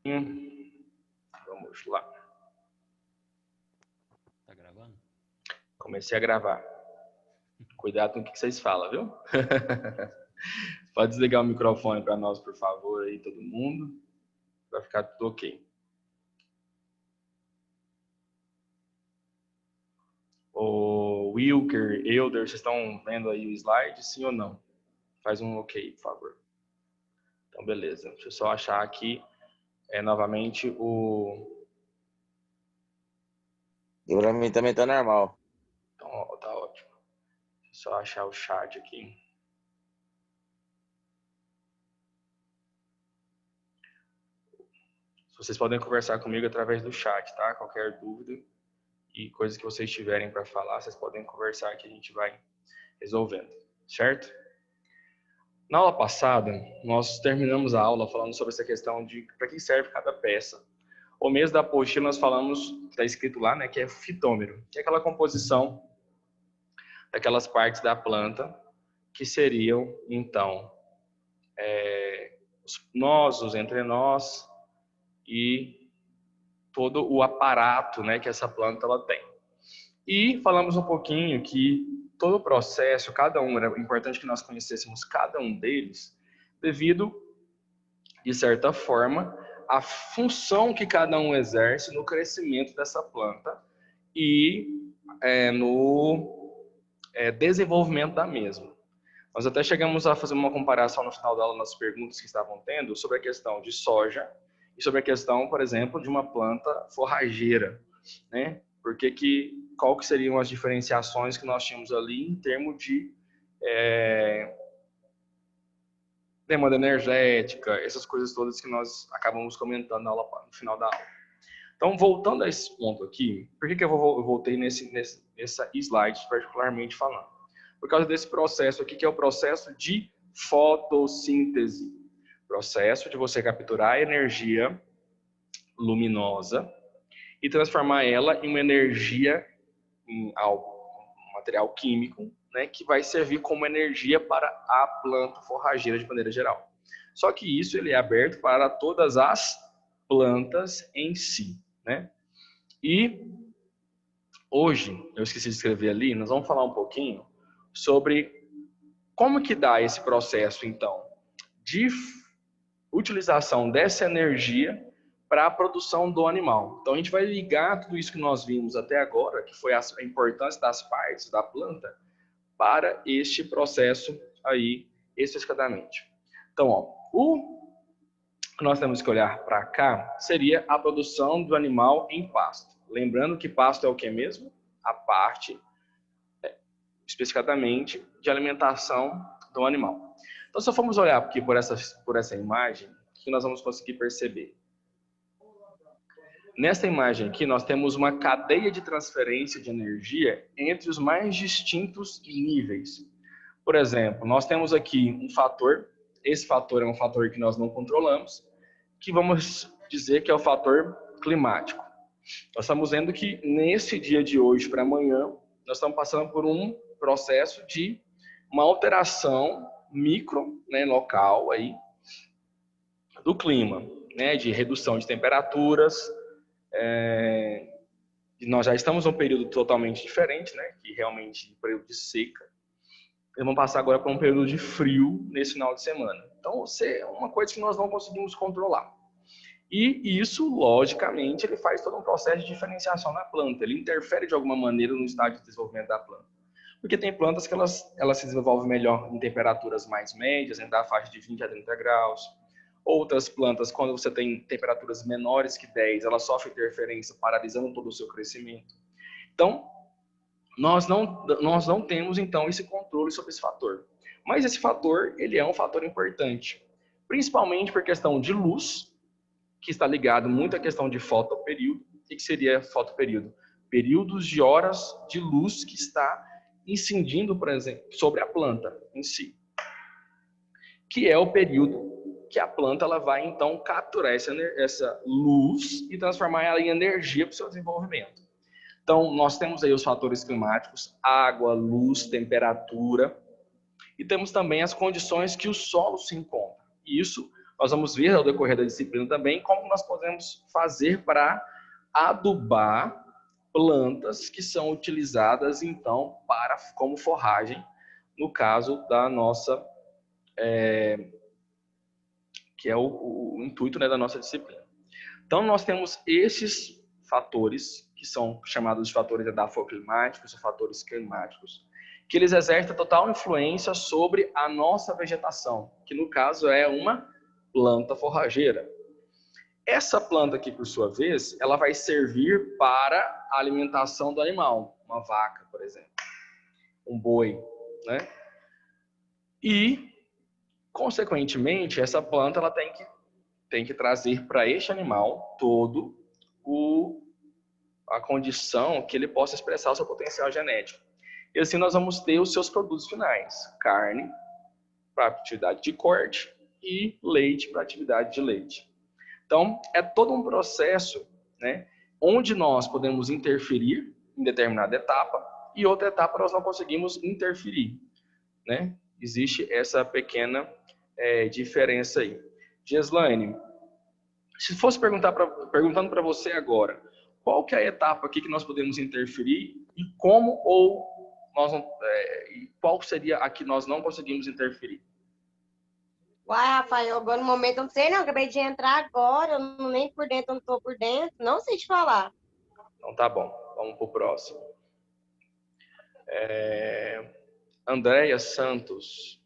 Vamos lá. Tá gravando? Comecei a gravar. Cuidado com o que vocês falam, viu? Pode desligar o microfone para nós, por favor, aí, todo mundo. Vai ficar tudo ok. O Wilker, Elder, vocês estão vendo aí o slide, sim ou não? Faz um ok, por favor. Então, beleza. Deixa eu só achar aqui novamente o... E pra mim também tá normal. Então, ó, tá ótimo. Deixa eu só achar o chat aqui. Vocês podem conversar comigo através do chat, tá? Qualquer dúvida e coisas que vocês tiverem para falar, vocês podem conversar que a gente vai resolvendo, certo? Na aula passada, nós terminamos a aula falando sobre essa questão de para que serve cada peça. Ou mesmo da apostila nós falamos, está escrito lá, né, que é fitômero, que é aquela composição daquelas partes da planta que seriam, então, os entrenós e todo o aparato, né, que essa planta ela tem. E falamos um pouquinho que todo o processo, cada um, era importante que nós conhecêssemos cada um deles, devido, de certa forma, à função que cada um exerce no crescimento dessa planta e no desenvolvimento da mesma. Nós até chegamos a fazer uma comparação no final da aula nas perguntas que estavam tendo sobre a questão de soja e sobre a questão, por exemplo, de uma planta forrageira, né? Qual que seriam as diferenciações que nós tínhamos ali em termos de demanda energética, essas coisas todas que nós acabamos comentando na aula, no final da aula. Então, voltando a esse ponto aqui, por que eu voltei nessa slide particularmente falando? Por causa desse processo aqui, que é o processo de fotossíntese. Processo de você capturar a energia luminosa e transformar ela em uma energia, em algo, um material químico, né, que vai servir como energia para a planta forrageira de maneira geral. Só que isso ele é aberto para todas as plantas em si, né? E hoje, eu esqueci de escrever ali, nós vamos falar um pouquinho sobre como que dá esse processo, então, de utilização dessa energia para a produção do animal. Então, a gente vai ligar tudo isso que nós vimos até agora, que foi a importância das partes da planta, para este processo aí, especificadamente. Então, ó, o que nós temos que olhar para cá seria a produção do animal em pasto. Lembrando que pasto é o que mesmo? A parte, especificadamente, de alimentação do animal. Então, se formos olhar aqui por essa imagem, o que nós vamos conseguir perceber? Nesta imagem aqui, nós temos uma cadeia de transferência de energia entre os mais distintos níveis. Por exemplo, nós temos aqui um fator, esse fator é um fator que nós não controlamos, que vamos dizer que é o fator climático. Nós estamos vendo que nesse dia de hoje para amanhã, nós estamos passando por um processo de uma alteração micro, né, local aí, do clima, né, de redução de temperaturas. Nós já estamos num período totalmente diferente, né, que realmente um período de seca. E vamos passar agora para um período de frio nesse final de semana. Então, é uma coisa que nós não conseguimos controlar. E isso, logicamente, ele faz todo um processo de diferenciação na planta. Ele interfere de alguma maneira no estágio de desenvolvimento da planta. Porque tem plantas que elas se desenvolvem melhor em temperaturas mais médias, entre a faixa de 20 a 30 graus. Outras plantas, quando você tem temperaturas menores que 10, elas sofrem interferência, paralisando todo o seu crescimento. Então, nós não temos, então, esse controle sobre esse fator. Mas esse fator, ele é um fator importante, principalmente por questão de luz, que está ligado muito à questão de fotoperíodo. O que seria fotoperíodo? Períodos de horas de luz que está incidindo, por exemplo, sobre a planta em si. Que é o período que a planta ela vai, então, capturar essa luz e transformar ela em energia para o seu desenvolvimento. Então, nós temos aí os fatores climáticos, água, luz, temperatura, e temos também as condições que o solo se encontra. E isso Nós vamos ver ao decorrer da disciplina também como nós podemos fazer para adubar plantas que são utilizadas, então, como forragem, no caso da nossa, que é o intuito, né, da nossa disciplina. Então, nós temos esses fatores, que são chamados de fatores edafoclimáticos ou fatores climáticos, que eles exercem total influência sobre a nossa vegetação, que no caso é uma planta forrageira. Essa planta aqui, por sua vez, ela vai servir para a alimentação do animal, uma vaca, por exemplo, um boi, né? E, consequentemente, essa planta ela tem que trazer para este animal todo a condição que ele possa expressar o seu potencial genético. E assim nós vamos ter os seus produtos finais: carne para atividade de corte e leite para atividade de leite. Então, é todo um processo, né, onde nós podemos interferir em determinada etapa e outra etapa nós não conseguimos interferir, né? Existe essa pequena diferença aí. Gislaine, se fosse perguntando para você agora, qual que é a etapa aqui que nós podemos interferir e como ou nós não, qual seria a que nós não conseguimos interferir? Uai, Rafael, agora no momento eu não sei não, acabei de entrar agora, eu não, nem por dentro, eu não tô por dentro, não sei te falar. Então tá bom, vamos pro próximo. Andréia Santos.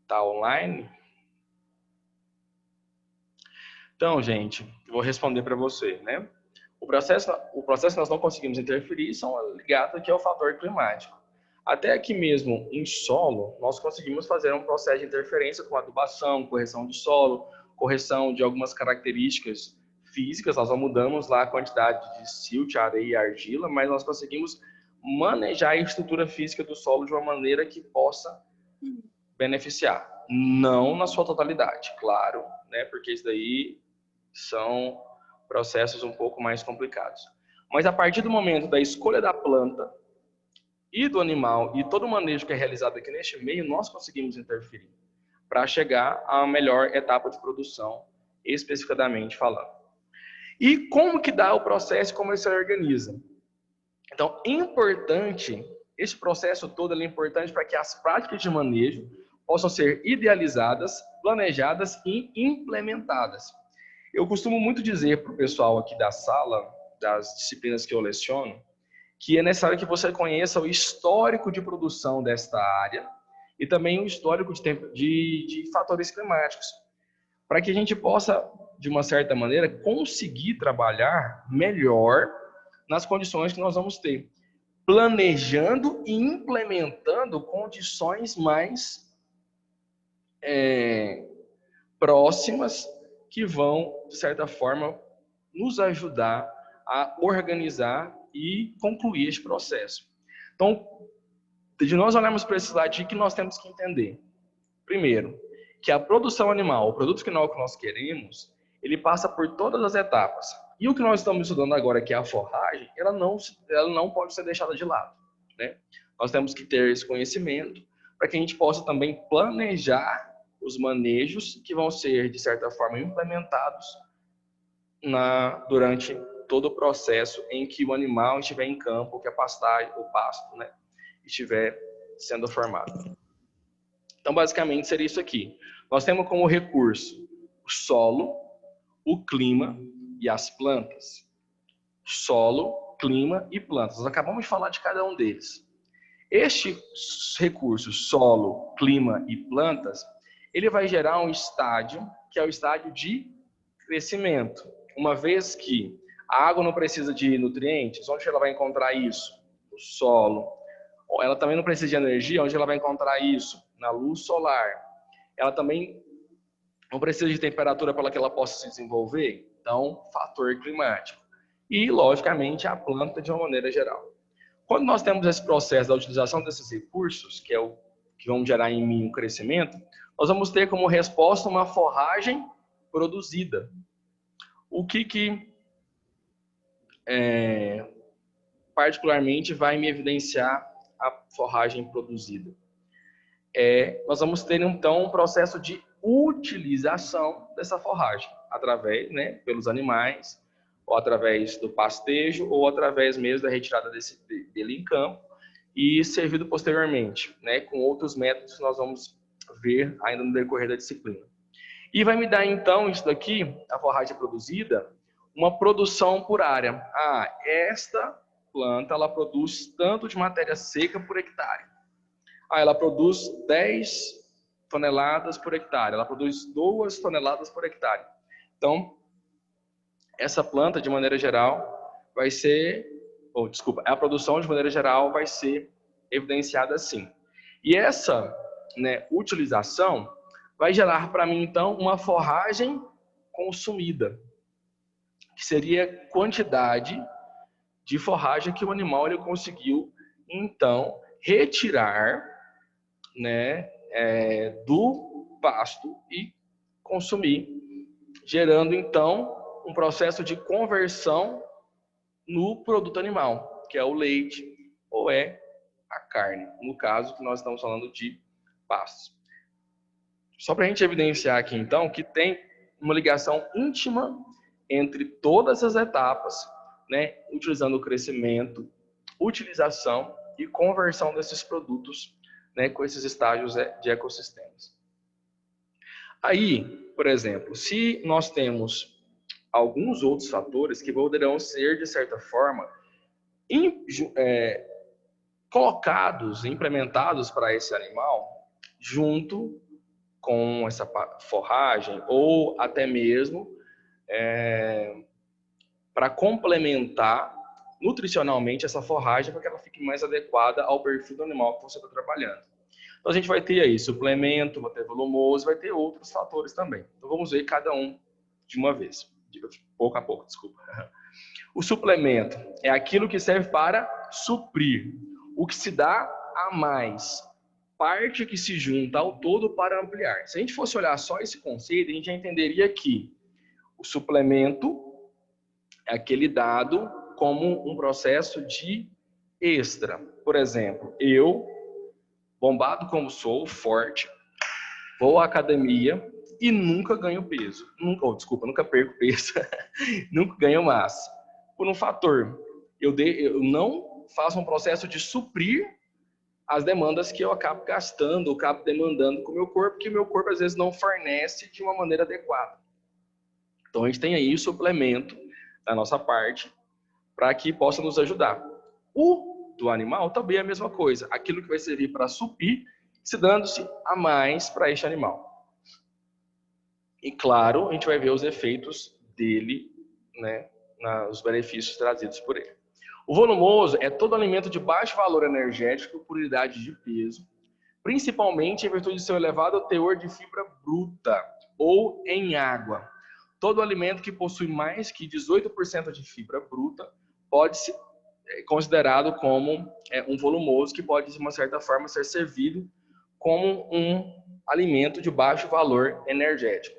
Tá online? Então, gente, vou responder para você, né? O processo que nós não conseguimos interferir são ligados aqui ao fator climático. Até aqui mesmo em solo, nós conseguimos fazer um processo de interferência com adubação, correção de solo, correção de algumas características físicas. Nós não mudamos lá a quantidade de silt, areia e argila, mas nós conseguimos manejar a estrutura física do solo de uma maneira que possa beneficiar. Não na sua totalidade, claro, né? Porque isso daí são processos um pouco mais complicados. Mas a partir do momento da escolha da planta e do animal e todo o manejo que é realizado aqui neste meio, nós conseguimos interferir para chegar à melhor etapa de produção, especificadamente falando. E como que dá o processo e como ele se organiza? Então, importante, esse processo todo é importante para que as práticas de manejo possam ser idealizadas, planejadas e implementadas. Eu costumo muito dizer para o pessoal aqui da sala, das disciplinas que eu leciono, que é necessário que você conheça o histórico de produção desta área e também o histórico de fatores climáticos, para que a gente possa, de uma certa maneira, conseguir trabalhar melhor nas condições que nós vamos ter, planejando e implementando condições mais próximas que vão, de certa forma, nos ajudar a organizar e concluir este processo. Então, de nós olharmos para esse slide, o que nós temos que entender? Primeiro, que a produção animal, o produto final que nós queremos, ele passa por todas as etapas. E o que nós estamos estudando agora, que é a forragem, ela não pode ser deixada de lado, né? Nós temos que ter esse conhecimento para que a gente possa também planejar os manejos que vão ser, de certa forma, implementados durante todo o processo em que o animal estiver em campo, que a pastagem, o pasto, né, estiver sendo formado. Então, basicamente, seria isso aqui. Nós temos como recurso o solo, o clima e as plantas. Solo, clima e plantas. Nós acabamos de falar de cada um deles. Este recurso, solo, clima e plantas, ele vai gerar um estágio, que é o estágio de crescimento. Uma vez que a água não precisa de nutrientes, onde ela vai encontrar isso? No solo. Ela também não precisa de energia, onde ela vai encontrar isso? Na luz solar. Ela também não precisa de temperatura para que ela possa se desenvolver, então, fator climático. E, logicamente, a planta de uma maneira geral. Quando nós temos esse processo da utilização desses recursos, que é o que vão gerar em mim um crescimento, nós vamos ter como resposta uma forragem produzida. O que particularmente vai me evidenciar a forragem produzida? nós vamos ter então um processo de utilização dessa forragem, através, né, pelos animais, ou através do pastejo, ou através mesmo da retirada dele em campo, e servido posteriormente, né, com outros métodos que nós vamos ver ainda no decorrer da disciplina. E vai me dar então, isso daqui, a forragem produzida, uma produção por área. Esta planta, ela produz tanto de matéria seca por hectare. Ela produz 10 toneladas por hectare, ela produz 2 toneladas por hectare. Então, essa planta, de maneira geral, vai ser, a produção de maneira geral vai ser evidenciada assim. E essa, né, utilização vai gerar para mim, então, uma forragem consumida, que seria a quantidade de forragem que o animal ele conseguiu, então, retirar, né, do pasto e consumir, gerando, então, um processo de conversão no produto animal, que é o leite ou é a carne, no caso que nós estamos falando de pastos. Só para a gente evidenciar aqui, então, que tem uma ligação íntima entre todas as etapas, né, utilizando o crescimento, utilização e conversão desses produtos, né, com esses estágios de ecossistemas. Aí, por exemplo, se nós temos alguns outros fatores que poderão ser, de certa forma, colocados, implementados para esse animal, junto com essa forragem, ou até mesmo para complementar nutricionalmente essa forragem para que ela fique mais adequada ao perfil do animal que você está trabalhando. Então a gente vai ter aí suplemento, vai ter volumoso, vai ter outros fatores também. Então vamos ver cada um de uma vez, pouco a pouco, desculpa. O suplemento é aquilo que serve para suprir, o que se dá a mais, parte que se junta ao todo para ampliar. Se a gente fosse olhar só esse conceito, a gente já entenderia que o suplemento é aquele dado como um processo de extra. Por exemplo, eu, bombado como sou, forte, vou à academia e nunca ganho peso. Nunca perco peso. Nunca ganho massa. Por um fator, eu não faço um processo de suprir as demandas que eu acabo gastando, ou acabo demandando com o meu corpo, que o meu corpo às vezes não fornece de uma maneira adequada. Então a gente tem aí o suplemento da nossa parte para que possa nos ajudar. O do animal também é a mesma coisa, aquilo que vai servir para suprir, se dando-se a mais para este animal. E claro, a gente vai ver os efeitos dele, né, os benefícios trazidos por ele. O volumoso é todo alimento de baixo valor energético por unidade de peso, principalmente em virtude de seu elevado teor de fibra bruta ou em água. Todo alimento que possui mais que 18% de fibra bruta pode ser considerado como um volumoso, que pode, de uma certa forma, ser servido como um alimento de baixo valor energético.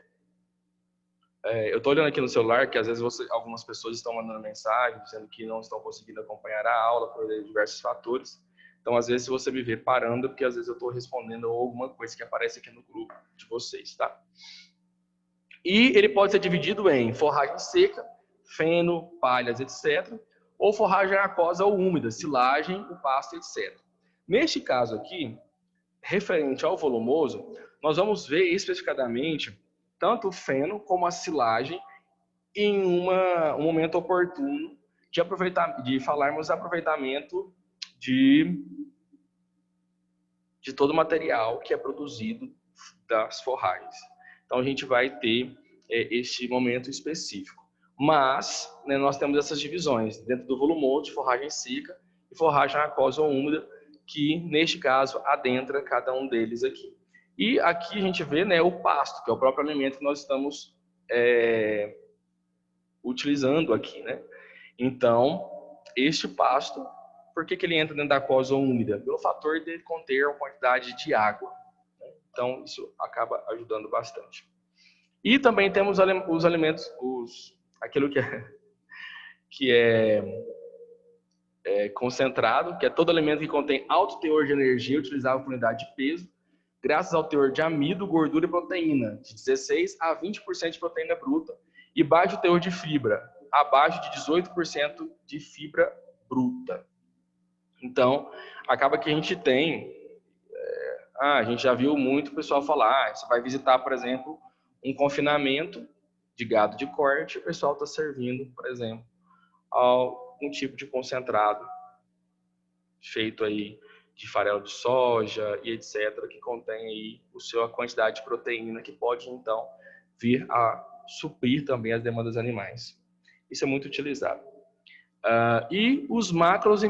Eu estou olhando aqui no celular que às vezes algumas pessoas estão mandando mensagem dizendo que não estão conseguindo acompanhar a aula por diversos fatores. Então, às vezes, se você me vê parando, porque às vezes eu estou respondendo alguma coisa que aparece aqui no grupo de vocês, tá? E ele pode ser dividido em forragem seca, feno, palhas, etc., ou forragem aquosa ou úmida, silagem, o pasto, etc. Neste caso aqui, referente ao volumoso, nós vamos ver especificadamente tanto o feno como a silagem em um momento oportuno de falarmos aproveitamento de todo o material que é produzido das forragens. Então a gente vai ter este momento específico. Mas, né, nós temos essas divisões dentro do volumoso de forragem seca e forragem aquosa ou úmida, que neste caso adentra cada um deles aqui. E aqui a gente vê, né, o pasto, que é o próprio alimento que nós estamos utilizando aqui, né? Então, este pasto, por que ele entra dentro da aquosa ou úmida? Pelo fator de conter uma quantidade de água, né? Então, isso acaba ajudando bastante. E também temos os alimentos, aquilo que é concentrado, que é todo alimento que contém alto teor de energia utilizável por unidade de peso, graças ao teor de amido, gordura e proteína, de 16 a 20% de proteína bruta, e baixo teor de fibra, abaixo de 18% de fibra bruta. Então, acaba que a gente tem, a gente já viu muito o pessoal falar, você vai visitar, por exemplo, um confinamento de gado de corte, o pessoal está servindo, por exemplo, algum tipo de concentrado feito aí de farelo de soja e etc, que contém aí a quantidade de proteína que pode, então, vir a suprir também as demandas animais. Isso é muito utilizado. E os macros e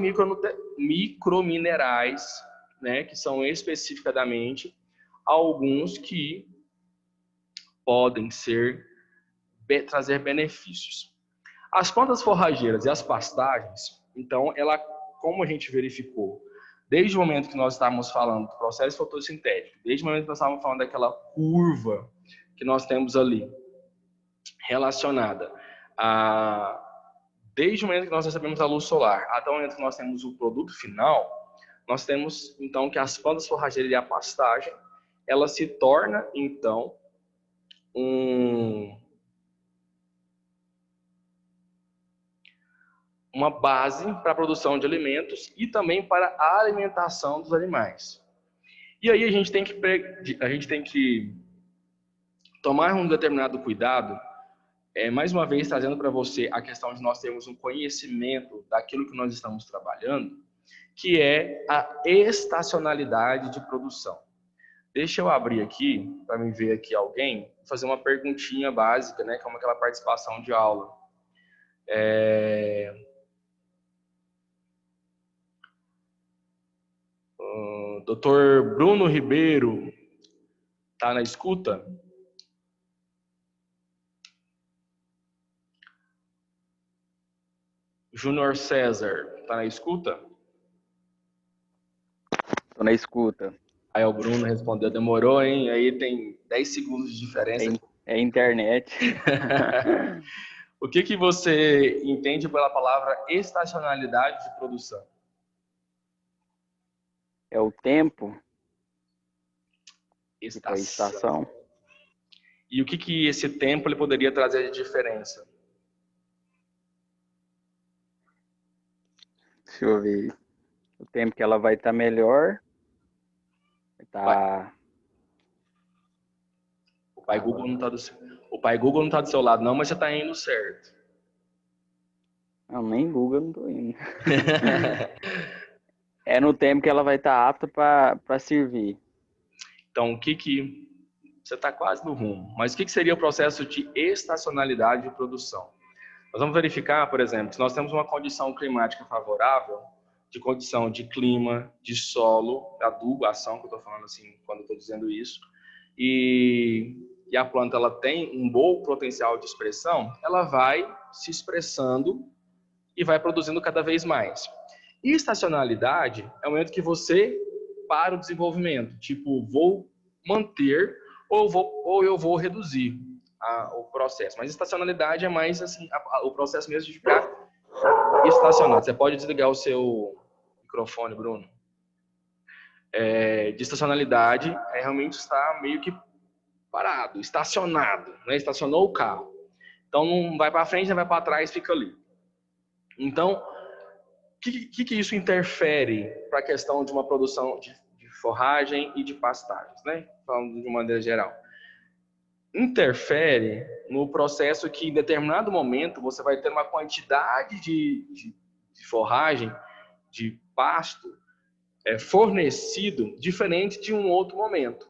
microminerais, né, que são especificadamente alguns que podem trazer benefícios. As plantas forrageiras e as pastagens, então, como a gente verificou, desde o momento que nós estávamos falando do processo fotossintético, desde o momento que nós estávamos falando daquela curva que nós temos ali, relacionada desde o momento que nós recebemos a luz solar até o momento que nós temos o produto final, nós temos, então, que as plantas forrageiras e a pastagem, ela se torna, então, uma base para a produção de alimentos e também para a alimentação dos animais. E aí a gente tem que tomar um determinado cuidado, mais uma vez trazendo para você a questão de nós termos um conhecimento daquilo que nós estamos trabalhando, que é a estacionalidade de produção. Deixa eu abrir aqui, para me ver aqui alguém, fazer uma perguntinha básica, né, como aquela participação de aula. Dr. Bruno Ribeiro, tá na escuta? Júnior César, tá na escuta? Tô na escuta. Aí o Bruno respondeu, demorou, hein? Aí tem 10 segundos de diferença. É internet. O que você entende pela palavra estacionalidade de produção? É o tempo. Estação. E o que esse tempo ele poderia trazer de diferença? Deixa eu ver. O tempo que ela vai estar melhor. O pai Google não tá do seu lado, não, mas você tá indo certo. Não, nem Google eu não tô indo. É no tempo que ela vai estar apta para servir. Então, você está quase no rumo. Mas o que seria o processo de estacionalidade de produção? Nós vamos verificar, por exemplo, se nós temos uma condição climática favorável, de condição de clima, de solo, adubação, que eu estou falando assim quando estou dizendo isso, e a planta ela tem um bom potencial de expressão, ela vai se expressando e vai produzindo cada vez mais. E estacionalidade é o momento que você para o desenvolvimento, tipo, vou manter ou eu vou reduzir o processo. Mas estacionalidade é mais assim, o processo mesmo de ficar estacionado. Você pode desligar o seu microfone, Bruno. De estacionalidade é realmente estar meio que parado, estacionado, né? Estacionou o carro. Então não vai para frente, não vai para trás, fica ali. Então, o que isso interfere para a questão de uma produção de forragem e de pastagens, né? Falando de uma maneira geral. Interfere no processo que, em determinado momento, você vai ter uma quantidade de forragem, de pasto, fornecido diferente de um outro momento.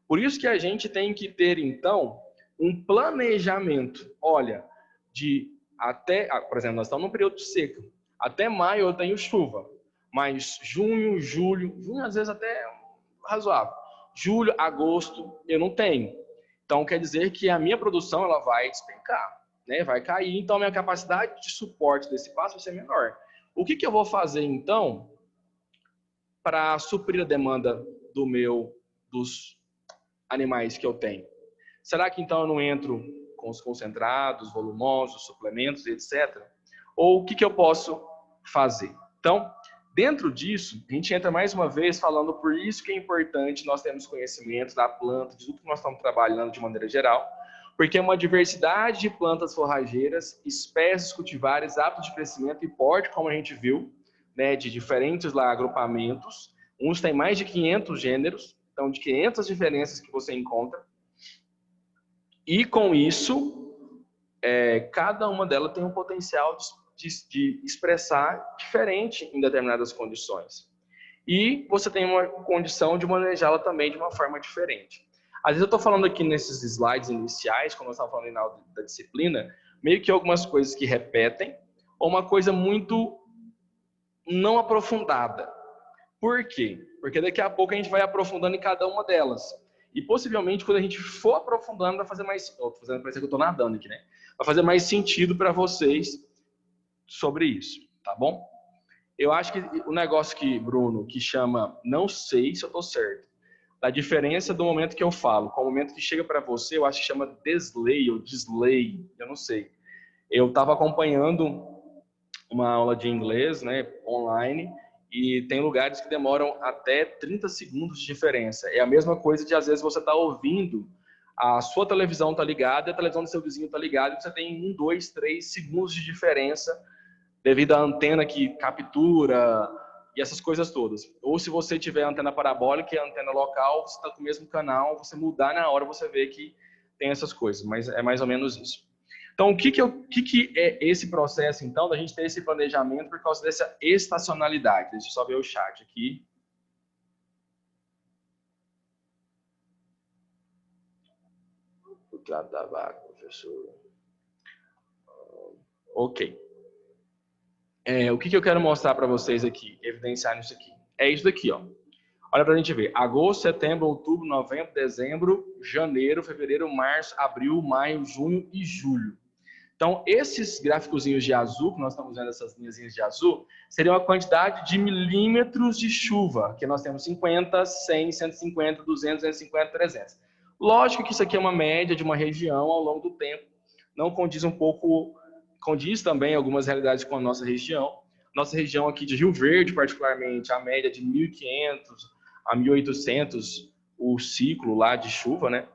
Por isso que a gente tem que ter, então, um planejamento. Olha, por exemplo, nós estamos num período de seca. Até maio eu tenho chuva, mas junho às vezes até razoável. Julho, agosto, eu não tenho. Então, quer dizer que a minha produção ela vai despencar, né? Vai cair. Então, a minha capacidade de suporte desse pasto vai ser menor. O que eu vou fazer, então, para suprir a demanda dos animais que eu tenho? Será que, então, eu não entro com os concentrados, volumosos, suplementos, etc.? Ou o que eu posso fazer? Então, Dentro disso, a gente entra mais uma vez falando por isso que é importante nós termos conhecimento da planta, de tudo que nós estamos trabalhando de maneira geral, porque é uma diversidade de plantas forrageiras, espécies cultivares, hábitos de crescimento e porte, como a gente viu, né, de diferentes lá, agrupamentos. Uns têm mais de 500 gêneros, então de 500 diferenças que você encontra. E com isso, cada uma delas tem um potencial de expressar diferente em determinadas condições. E você tem uma condição de manejá-la também de uma forma diferente. Às vezes eu estou falando aqui nesses slides iniciais, como eu estava falando na aula da disciplina, meio que algumas coisas que repetem, ou uma coisa muito não aprofundada. Por quê? Porque daqui a pouco a gente vai aprofundando em cada uma delas. E possivelmente, quando a gente for aprofundando, vai fazer mais... Parece que eu estou nadando aqui, né? Vai fazer mais sentido para vocês sobre isso, tá bom? Eu acho que o negócio que, Bruno, que chama não sei se eu estou certo, a diferença do momento que eu falo com o momento que chega para você, eu acho que chama delay ou delay, eu não sei. Eu estava acompanhando uma aula de inglês, né, online, e tem lugares que demoram até 30 segundos de diferença. É a mesma coisa de, às vezes, você está ouvindo, a sua televisão está ligada e a televisão do seu vizinho está ligada, e você tem 1, 2, 3 segundos de diferença devido à antena que captura e essas coisas todas. Ou se você tiver antena parabólica e antena local, você está com o mesmo canal, você mudar na hora, você vê que tem essas coisas, mas é mais ou menos isso. Então, o que é esse processo, então, da gente ter esse planejamento por causa dessa estacionalidade? Deixa eu só ver o chat aqui. O lado da vaga, professor. Ok. O que eu quero mostrar para vocês aqui, evidenciar nisso aqui? É isso daqui, ó. Olha para a gente ver. Agosto, setembro, outubro, novembro, dezembro, janeiro, fevereiro, março, abril, maio, junho e julho. Então, esses gráficozinhos de azul, que nós estamos vendo essas linhazinhas de azul, seriam a quantidade de milímetros de chuva, que nós temos 50, 100, 150, 200, 250, 300. Lógico que isso aqui é uma média de uma região ao longo do tempo. Não condiz condiz também algumas realidades com a nossa região. Nossa região aqui de Rio Verde, particularmente, a média de 1.500 a 1.800 o ciclo lá de chuva, né?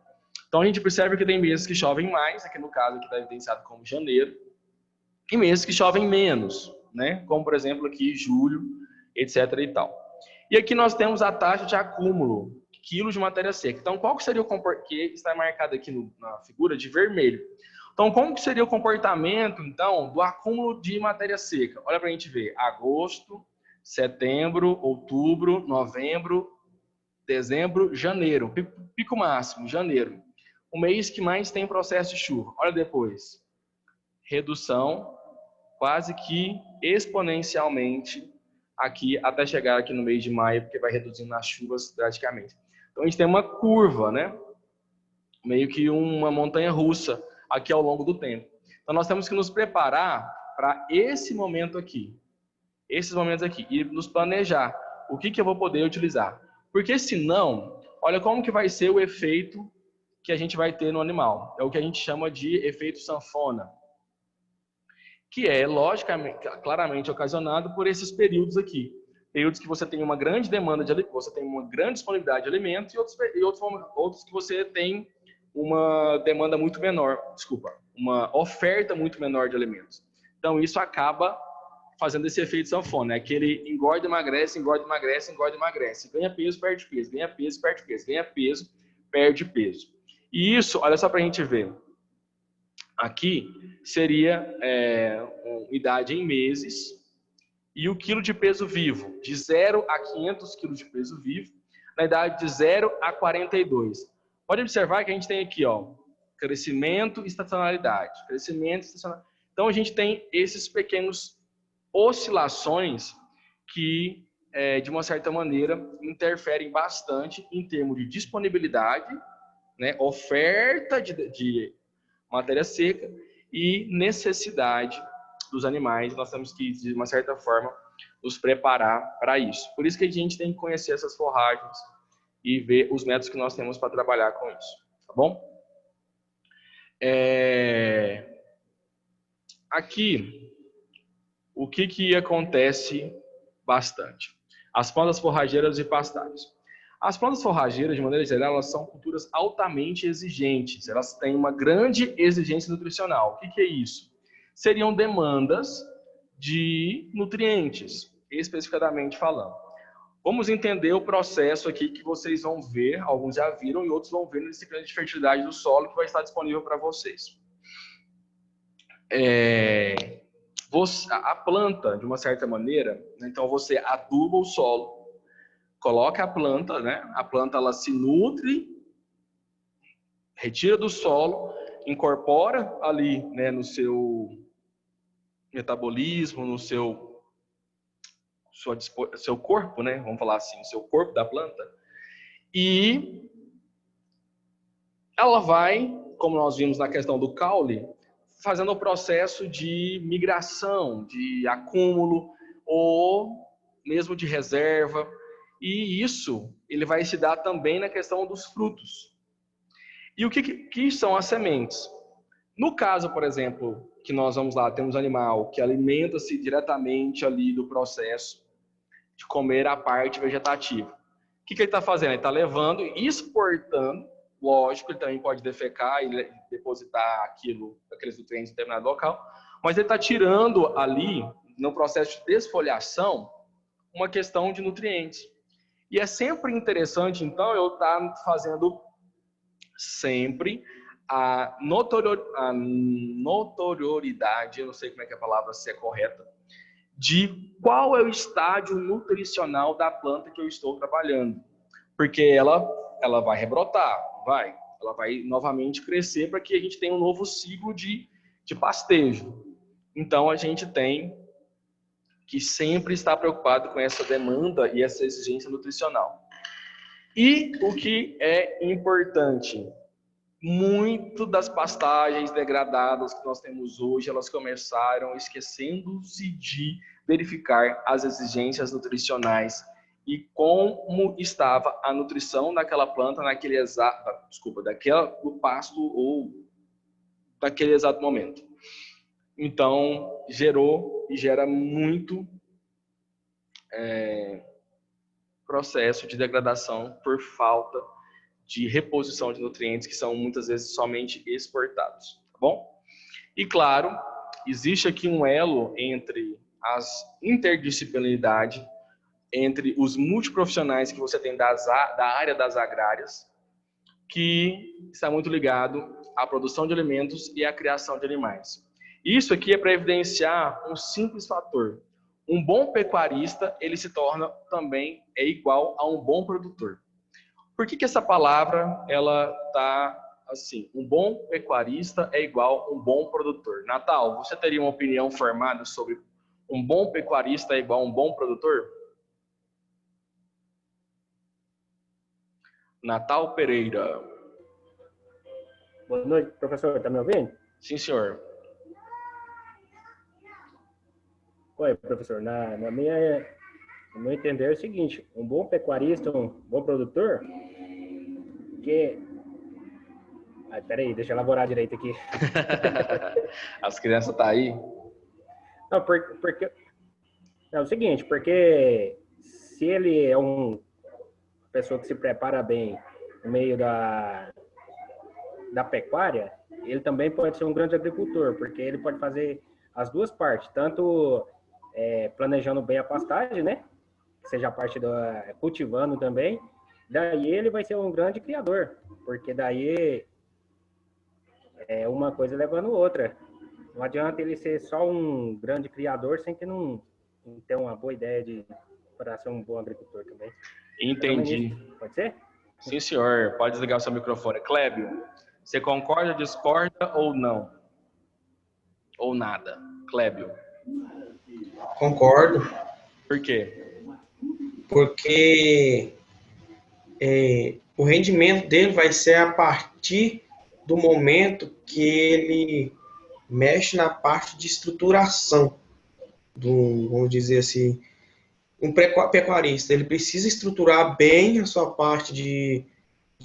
Então a gente percebe que tem meses que chovem mais, aqui no caso aqui está evidenciado como janeiro, e meses que chovem menos, né? Como por exemplo aqui julho, etc. e tal. E aqui nós temos a taxa de acúmulo, quilos de matéria seca. Então qual que seria o comportamento, que está marcado aqui na figura de vermelho. Então como que seria o comportamento então do acúmulo de matéria seca? Olha para a gente ver, agosto, setembro, outubro, novembro, dezembro, janeiro, pico máximo, janeiro. O mês que mais tem processo de chuva. Olha depois. Redução quase que exponencialmente aqui até chegar aqui no mês de maio, porque vai reduzindo as chuvas drasticamente. Então a gente tem uma curva, né? Meio que uma montanha russa aqui ao longo do tempo. Então nós temos que nos preparar para esse momento aqui. Esses momentos aqui. E nos planejar. O que eu vou poder utilizar? Porque senão, olha como que vai ser o efeito que a gente vai ter no animal. É o que a gente chama de efeito sanfona, que é, logicamente, claramente ocasionado por esses períodos aqui. Períodos que você tem uma grande demanda de alimento, você tem uma grande disponibilidade de alimentos e outros que você tem uma demanda muito menor, uma oferta muito menor de alimentos. Então, isso acaba fazendo esse efeito sanfona, é aquele engorda, emagrece, engorda, emagrece, engorda, emagrece. Ganha peso, perde peso, ganha peso, perde peso, ganha peso, perde peso. E isso, olha só para a gente ver. Aqui seria idade em meses e o quilo de peso vivo, de 0 a 500 quilos de peso vivo, na idade de 0 a 42. Pode observar que a gente tem aqui, ó, crescimento e estacionalidade. Crescimento e estacionalidade. Então, a gente tem esses pequenos oscilações que, de uma certa maneira, interferem bastante em termos de disponibilidade, né, oferta de matéria seca e necessidade dos animais. Nós temos que, de uma certa forma, nos preparar para isso. Por isso que a gente tem que conhecer essas forragens e ver os métodos que nós temos para trabalhar com isso. Tá bom? Aqui, o que acontece bastante. As plantas forrageiras e pastários. As plantas forrageiras, de maneira geral, elas são culturas altamente exigentes. Elas têm uma grande exigência nutricional. O que é isso? Seriam demandas de nutrientes, especificadamente falando. Vamos entender o processo aqui que vocês vão ver, alguns já viram e outros vão ver na disciplina de fertilidade do solo, que vai estar disponível para vocês. A planta, de uma certa maneira, então você aduba o solo, coloca a planta, né? A planta ela se nutre, retira do solo, incorpora ali, né, no seu metabolismo, no seu corpo, né? Vamos falar assim, seu corpo da planta. E ela vai, como nós vimos na questão do caule, fazendo o processo de migração, de acúmulo ou mesmo de reserva. E isso ele vai se dar também na questão dos frutos. E o que são as sementes? No caso, por exemplo, que nós vamos lá, temos um animal que alimenta-se diretamente ali do processo de comer a parte vegetativa. O que ele está fazendo? Ele está levando e exportando. Lógico, ele também pode defecar e depositar aqueles nutrientes em determinado local, mas ele está tirando ali, no processo de desfolhação, uma questão de nutrientes. E é sempre interessante, então, eu estar fazendo sempre a notoriedade, eu não sei como é que é a palavra, se é correta, de qual é o estágio nutricional da planta que eu estou trabalhando. Porque ela vai rebrotar, ela vai novamente crescer para que a gente tenha um novo ciclo de pastejo. Então, a gente tem que sempre estar preocupado com essa demanda e essa exigência nutricional. E o que é importante, muito das pastagens degradadas que nós temos hoje, elas começaram esquecendo-se de verificar as exigências nutricionais e como estava a nutrição daquela planta do pasto ou daquele exato momento. Então, gerou e gera muito processo de degradação por falta de reposição de nutrientes que são muitas vezes somente exportados, tá bom? E claro, existe aqui um elo entre as interdisciplinaridade, entre os multiprofissionais que você tem da área das agrárias, que está muito ligado à produção de alimentos e à criação de animais. Isso aqui é para evidenciar um simples fator. Um bom pecuarista, ele se torna também igual a um bom produtor. Por que essa palavra, ela tá assim? Um bom pecuarista é igual a um bom produtor. Natal, você teria uma opinião formada sobre um bom pecuarista é igual a um bom produtor? Natal Pereira. Boa noite, professor. Está me ouvindo? Sim, senhor. Oi, professor. No meu entender é o seguinte, um bom pecuarista, um bom produtor, que... peraí, deixa eu elaborar direito aqui. As crianças estão aí? Não, porque... É o seguinte, porque se ele é uma pessoa que se prepara bem no meio da pecuária, ele também pode ser um grande agricultor, porque ele pode fazer as duas partes, tanto planejando bem a pastagem, né? Seja a parte cultivando também, daí ele vai ser um grande criador, porque daí uma coisa levando outra. Não adianta ele ser só um grande criador sem que não ter uma boa ideia para ser um bom agricultor também. Entendi. Pode ser? Sim, senhor. Pode desligar o seu microfone. Clébio, você concorda, discorda ou não? Ou nada? Clébio. Concordo. Por quê? Porque o rendimento dele vai ser a partir do momento que ele mexe na parte de estruturação vamos dizer assim, um pecuarista. Ele precisa estruturar bem a sua parte de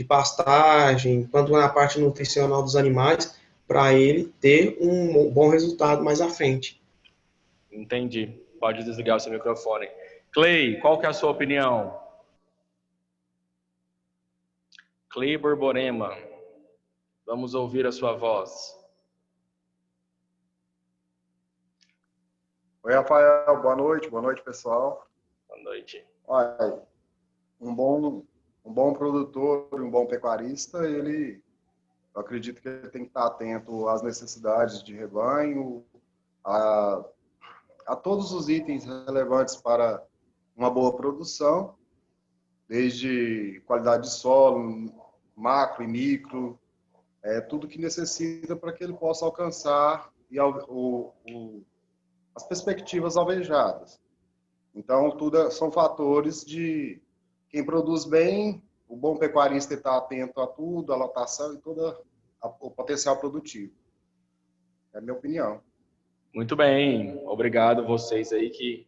pastagem, quanto na parte nutricional dos animais, para ele ter um bom resultado mais à frente. Entendi. Pode desligar o seu microfone. Clay, qual que é a sua opinião? Clay Borborema, vamos ouvir a sua voz. Oi, Rafael, boa noite, pessoal. Boa noite. Olha, um bom produtor, um bom pecuarista, eu acredito que ele tem que estar atento às necessidades de rebanho, a todos os itens relevantes para uma boa produção, desde qualidade de solo, macro e micro, tudo que necessita para que ele possa alcançar as perspectivas almejadas. Então, são fatores de quem produz bem, o bom pecuarista está atento a tudo, a lotação e todo o potencial produtivo. É a minha opinião. Muito bem, obrigado vocês aí que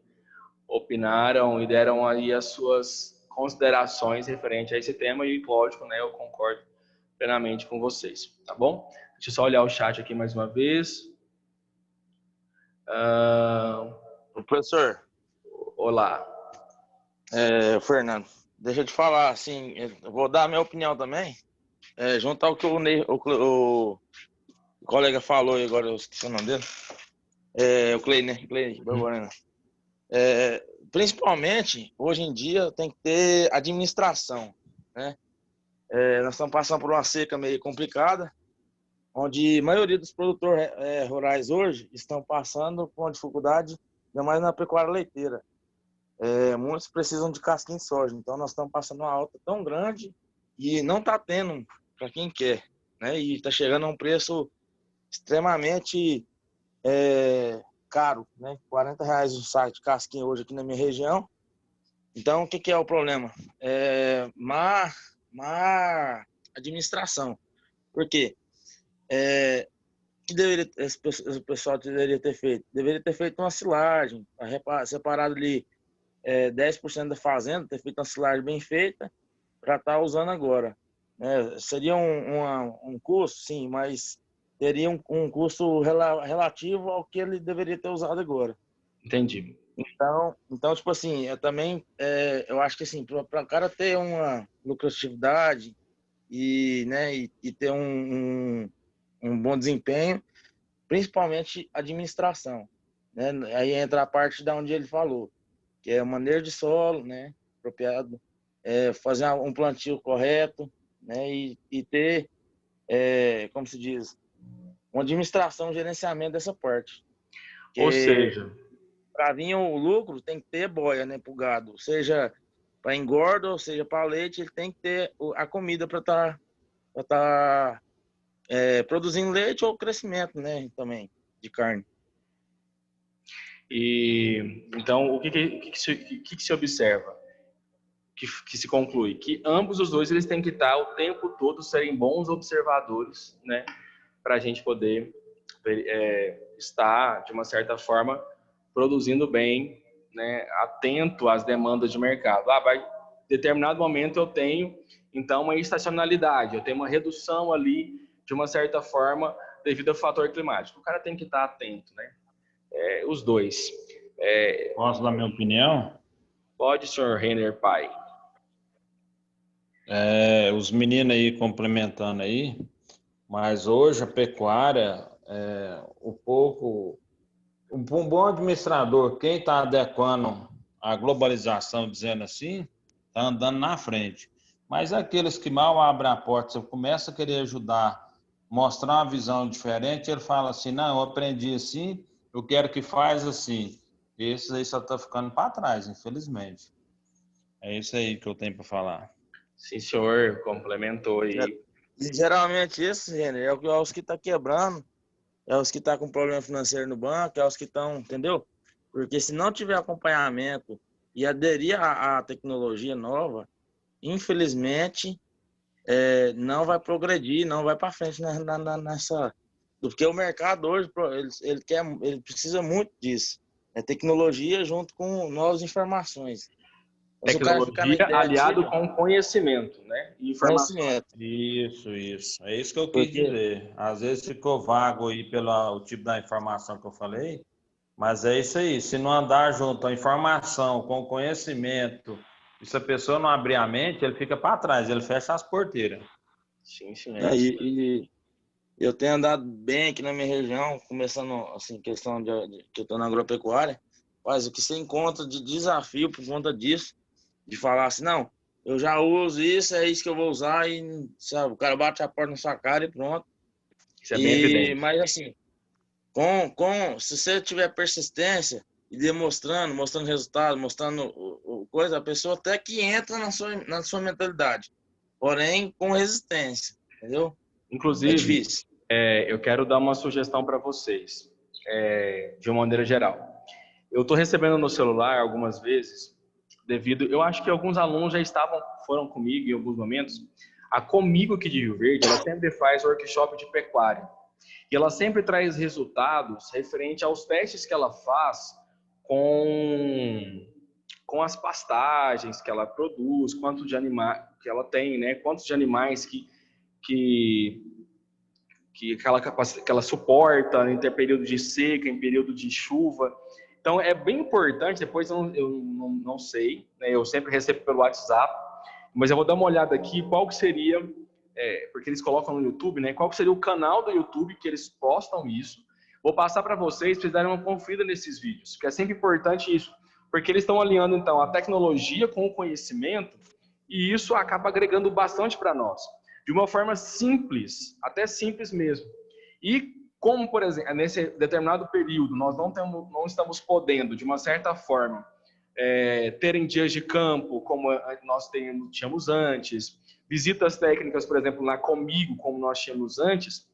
opinaram e deram aí as suas considerações referente a esse tema e, lógico, né, eu concordo plenamente com vocês, tá bom? Deixa eu só olhar o chat aqui mais uma vez. Professor. Olá. Fernando, deixa eu te falar, assim, eu vou dar a minha opinião também, junto ao que o colega falou aí agora, eu esqueci o nome dele. O Clay, né? Clay Borborema. Principalmente, hoje em dia, tem que ter administração, né? Nós estamos passando por uma seca meio complicada, onde a maioria dos produtores rurais hoje estão passando por uma dificuldade, ainda mais na pecuária leiteira. Muitos precisam de casquinha de soja, então nós estamos passando uma alta tão grande e não está tendo para quem quer, né? E está chegando a um preço extremamente caro, né? R$40 o saco de casquinha hoje aqui na minha região. Então, o que é o problema? Má administração. Por quê? O que o pessoal deveria ter feito? Deveria ter feito uma silagem, separado ali 10% da fazenda, ter feito uma silagem bem feita para estar usando agora. Seria um custo, sim, mas teria um custo relativo ao que ele deveria ter usado agora. Entendi. Então tipo assim, eu acho que assim, para o cara ter uma lucratividade e ter um bom desempenho, principalmente administração, né? Aí entra a parte da onde ele falou, que é o manejo de solo, né, apropriado, fazer um plantio correto, né, e ter, como se diz, uma administração, um gerenciamento dessa parte. Ou seja, para vir o lucro tem que ter boia, né, para o gado, seja para engorda ou seja para leite, ele tem que ter a comida para estar produzindo leite ou crescimento, né, também de carne. E então o que se observa, que se conclui que ambos os dois eles têm que estar o tempo todo serem bons observadores, né, para a gente poder estar de uma certa forma produzindo bem, né, atento às demandas de mercado. Determinado momento eu tenho então uma estacionalidade, eu tenho uma redução ali de uma certa forma devido ao fator climático. O cara tem que estar atento, né? Os dois. Posso dar minha opinião? Pode, senhor Renner Pai. Os meninos aí complementando aí, mas hoje a pecuária, um bom administrador, quem está adequando a globalização, dizendo assim, está andando na frente. Mas aqueles que mal abrem a porta, você começa a querer ajudar, mostrar uma visão diferente, ele fala assim, não, eu aprendi assim, eu quero que faz assim. Esses aí só estão ficando para trás, infelizmente. É isso aí que eu tenho para falar. Sim, senhor, complementou aí. E geralmente esses, Renner, é os que estão quebrando, é os que estão com problema financeiro no banco, é os que estão, entendeu? Porque se não tiver acompanhamento e aderir à tecnologia nova, infelizmente, não vai progredir, não vai para frente nessa... Porque o mercado hoje, ele precisa muito disso. É tecnologia junto com novas informações. Tecnologia aliado com conhecimento, né? E informação. Isso. É isso que eu quis dizer. Às vezes ficou vago aí pelo tipo da informação que eu falei, Mas é isso aí, se não andar junto a informação com o conhecimento, e se a pessoa não abrir a mente, ele fica para trás, ele fecha as porteiras. Sim, sim. E eu tenho andado bem aqui na minha região, começando, assim, questão que eu estou na agropecuária, mas o que você encontra de desafio por conta disso, de falar assim, não, eu já uso isso, é isso que eu vou usar, e sabe, o cara bate a porta na sua cara e pronto. Isso é bem evidente. Mas assim, se você tiver persistência e mostrando resultado, mostrando coisa, a pessoa até que entra na sua mentalidade, porém com resistência, entendeu? Inclusive, É difícil. eu quero dar uma sugestão para vocês, de uma maneira geral. Eu estou recebendo no celular algumas vezes, eu acho que alguns alunos foram comigo em alguns momentos. A Comigo aqui de Rio Verde, ela sempre faz workshop de pecuária. E ela sempre traz resultados referente aos testes que ela faz com as pastagens que ela produz, quanto de animais que ela tem, né? Quantos de animais que ela suporta em período de seca, em período de chuva. Então, é bem importante, depois eu não sei, né? Eu sempre recebo pelo WhatsApp, mas eu vou dar uma olhada aqui, qual que seria, porque eles colocam no YouTube, né? Qual que seria o canal do YouTube que eles postam isso. Vou passar para vocês darem uma conferida nesses vídeos, porque é sempre importante isso, porque eles estão alinhando, então, a tecnologia com o conhecimento, e isso acaba agregando bastante para nós, de uma forma simples, até simples mesmo. E como, por exemplo, nesse determinado período, nós não estamos podendo, de uma certa forma, terem dias de campo, como nós tínhamos antes, visitas técnicas, por exemplo, lá comigo, como nós tínhamos antes.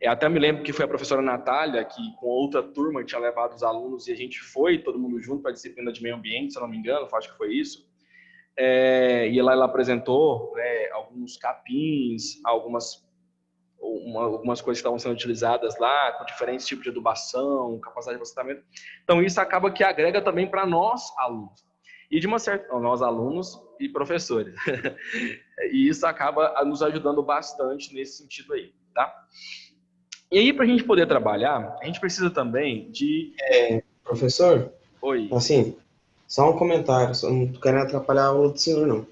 Até me lembro que foi a professora Natália, que com outra turma tinha levado os alunos, e a gente foi, todo mundo junto, para a disciplina de meio ambiente, se eu não me engano, acho que foi isso. E lá ela apresentou, né, alguns capins, algumas coisas que estavam sendo utilizadas lá, com diferentes tipos de adubação, capacidade de processamento. Então, isso acaba que agrega também para nós, alunos. E de uma certa... Nós, alunos e professores. E isso acaba nos ajudando bastante nesse sentido aí, tá? E aí, para a gente poder trabalhar, a gente precisa também de... Professor? Oi. Assim, só um comentário, só não tô querendo atrapalhar a aula do senhor, não.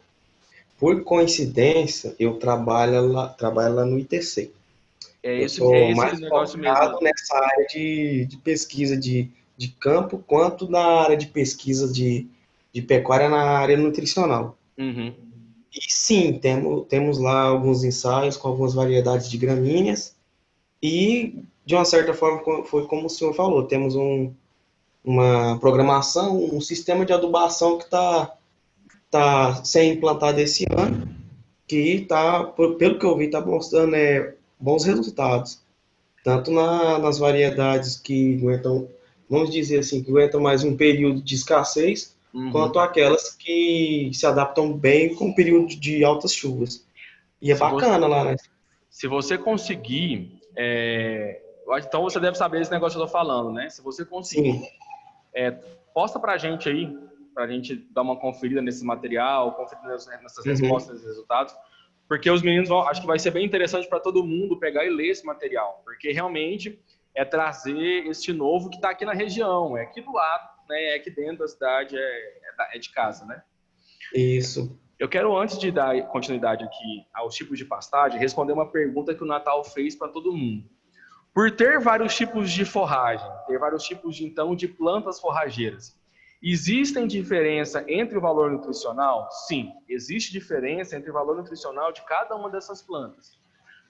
Por coincidência, eu trabalho lá no ITC. Eu sou mais focado nessa área de pesquisa de campo, quanto na área de pesquisa de pecuária na área nutricional. Uhum. E sim, temos lá alguns ensaios com algumas variedades de gramíneas, e de uma certa forma, foi como o senhor falou, temos uma programação, um sistema de adubação que está sendo implantado esse ano, que pelo que eu vi, está mostrando bons resultados, tanto nas variedades que aguentam, vamos dizer assim, que aguentam mais um período de escassez, quanto aquelas que se adaptam bem com o período de altas chuvas. E é bacana lá, né? Se você conseguir, então você deve saber esse negócio que eu estou falando, né? Se você conseguir, posta para a gente aí, para a gente dar uma conferida nesse material, conferir nessas respostas, nesses resultados, porque os meninos acho que vai ser bem interessante para todo mundo pegar e ler esse material, porque realmente é trazer este novo que está aqui na região, é aqui do lado, né? É aqui dentro da cidade, é de casa, né? Isso. Eu quero, antes de dar continuidade aqui aos tipos de pastagem, responder uma pergunta que o Natal fez para todo mundo. Por ter vários tipos de forragem, ter vários tipos, então, de plantas forrageiras, existem diferença entre o valor nutricional? Sim, existe diferença entre o valor nutricional de cada uma dessas plantas.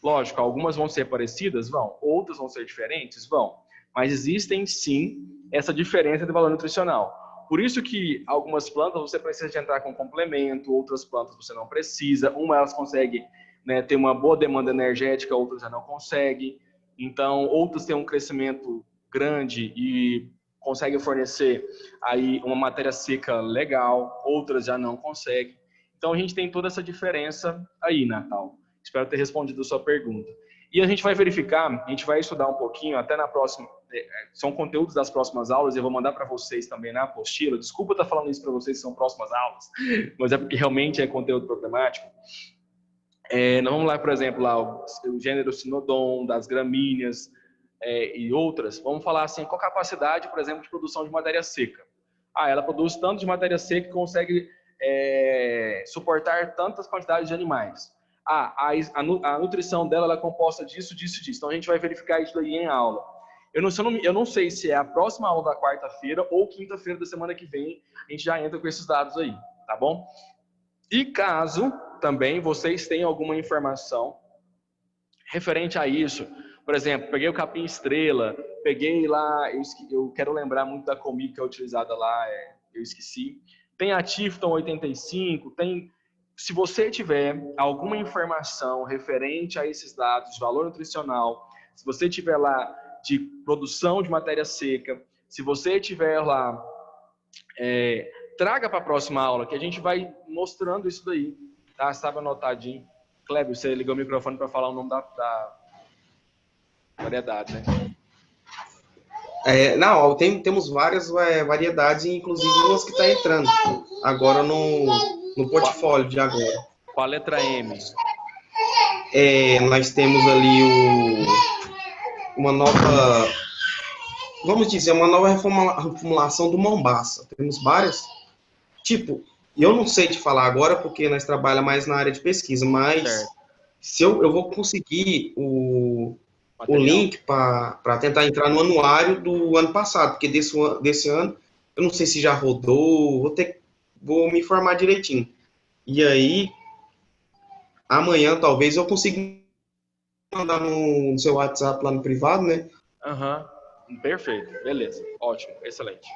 Lógico, algumas vão ser parecidas? Vão. Outras vão ser diferentes? Vão. Mas existem, sim, essa diferença de valor nutricional. Por isso que algumas plantas você precisa de entrar com complemento, outras plantas você não precisa. Uma elas conseguem, né, ter uma boa demanda energética, outras já não conseguem. Então, outras têm um crescimento grande e conseguem fornecer aí uma matéria seca legal, outras já não conseguem. Então, a gente tem toda essa diferença aí, Natal. Espero ter respondido a sua pergunta. E a gente vai verificar, a gente vai estudar um pouquinho, até na próxima, são conteúdos das próximas aulas, eu vou mandar para vocês também na apostila. Desculpa estar falando isso para vocês, são próximas aulas, mas é porque realmente é conteúdo programático. Nós vamos lá, por exemplo, lá, o gênero Sinodon, das gramíneas, e outras, vamos falar assim, qual a capacidade, por exemplo, de produção de matéria seca? Ela produz tanto de matéria seca que consegue suportar tantas quantidades de animais. A nutrição dela é composta disso, disso, disso. Então a gente vai verificar isso daí em aula. Eu não sei se é a próxima aula da quarta-feira ou quinta-feira da semana que vem, a gente já entra com esses dados aí, tá bom? E caso também vocês tenham alguma informação referente a isso, por exemplo, peguei o capim estrela, peguei lá, eu quero lembrar muito da Comic que é utilizada lá, eu esqueci. Tem a Tifton 85, se você tiver alguma informação referente a esses dados de valor nutricional, se você tiver lá de produção de matéria seca, se você tiver lá, traga para a próxima aula, que a gente vai mostrando isso daí, tá? Estava anotadinho. Clébio, você ligou o microfone para falar o nome da variedade, né? Não, temos várias variedades, inclusive umas que estão entrando agora no portfólio de agora. Com a letra M. Nós temos ali uma nova, vamos dizer, uma nova reformulação do Mombaça. Temos várias. Tipo, eu não sei te falar agora, porque nós trabalhamos mais na área de pesquisa, mas se eu vou conseguir o link para tentar entrar no anuário do ano passado, porque desse ano, eu não sei se já rodou, vou me informar direitinho. E aí, amanhã, talvez, eu consiga mandar no seu WhatsApp lá no privado, né? Perfeito, beleza, ótimo, excelente.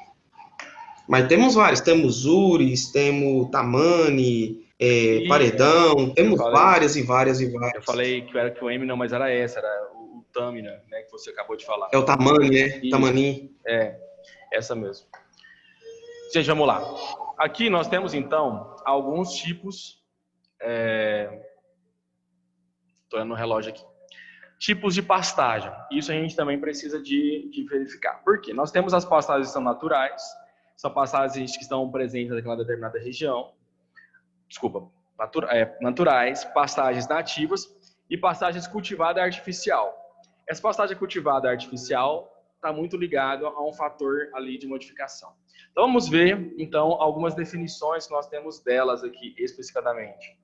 Mas temos vários, temos Uris, temos Tamani, Paredão, temos várias e várias e várias. Eu falei que era que o M não, mas era o Tamina, né, que você acabou de falar. É o Tamani, né? Tamani. Essa mesmo. Gente, vamos lá. Aqui nós temos, então, alguns tipos... Estou olhando no relógio aqui. Tipos de pastagem. Isso a gente também precisa de verificar. Por quê? Nós temos as pastagens que são naturais, são pastagens que estão presentes naquela determinada região. Desculpa, naturais, pastagens nativas e pastagens cultivada artificial. Essa pastagem cultivada artificial está muito ligada a um fator ali de modificação. Então vamos ver, então, algumas definições que nós temos delas aqui especificadamente.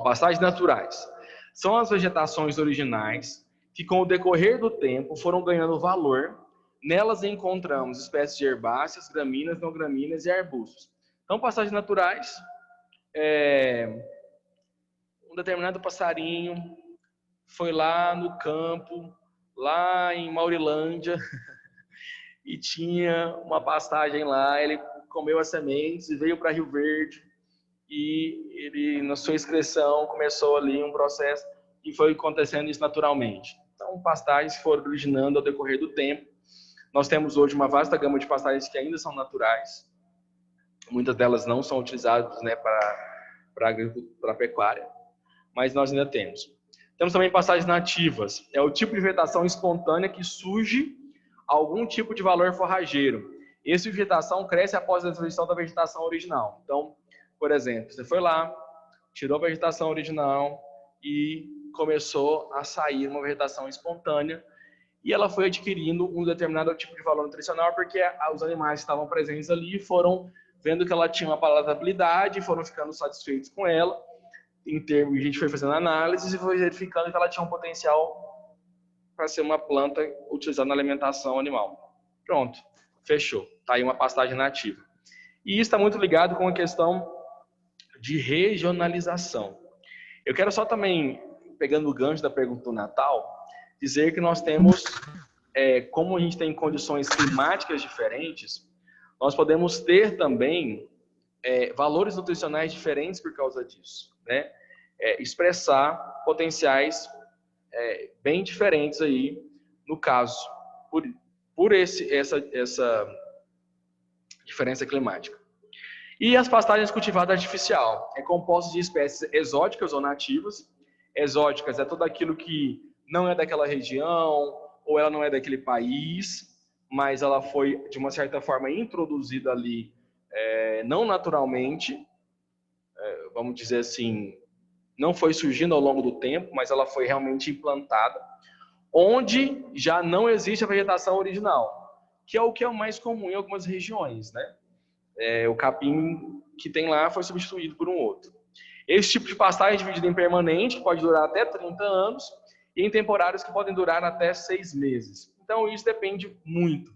Pastagens naturais. São as vegetações originais que, com o decorrer do tempo, foram ganhando valor. Nelas encontramos espécies de herbáceas, gramíneas, não gramíneas e arbustos. Então, pastagens naturais, um determinado passarinho foi lá no campo, lá em Maurilândia, e tinha uma pastagem lá, ele comeu as sementes e veio para Rio Verde, e ele, na sua excreção, começou ali um processo e foi acontecendo isso naturalmente. Então, pastagens foram originando ao decorrer do tempo. Nós temos hoje uma vasta gama de pastagens que ainda são naturais. Muitas delas não são utilizadas, né, para a pecuária, mas nós ainda temos. Temos também pastagens nativas. É o tipo de vegetação espontânea que surge algum tipo de valor forrageiro. Essa vegetação cresce após a destruição da vegetação original. Então, por exemplo, você foi lá, tirou a vegetação original e começou a sair uma vegetação espontânea e ela foi adquirindo um determinado tipo de valor nutricional porque os animais que estavam presentes ali foram vendo que ela tinha uma palatabilidade, foram ficando satisfeitos com ela. Em termos, a gente foi fazendo análises e foi verificando que ela tinha um potencial para ser uma planta utilizada na alimentação animal. Pronto, fechou. Está aí uma pastagem nativa. E isso está muito ligado com a questão de regionalização. Eu quero só também, pegando o gancho da pergunta do Natal, dizer que nós temos, como a gente tem condições climáticas diferentes, nós podemos ter também valores nutricionais diferentes por causa disso, né? Expressar potenciais bem diferentes aí, no caso, por essa diferença climática. E as pastagens cultivadas artificial é composto de espécies exóticas ou nativas. Exóticas é tudo aquilo que não é daquela região ou ela não é daquele país, mas ela foi de uma certa forma introduzida ali não naturalmente, vamos dizer assim, não foi surgindo ao longo do tempo, mas ela foi realmente implantada. onde já não existe a vegetação original, que é o que é o mais comum em algumas regiões, né? O capim que tem lá foi substituído por um outro. Esse tipo de pastagem é dividido em permanente, que pode durar até 30 anos, e em temporários que podem durar até 6 meses. Então, isso depende muito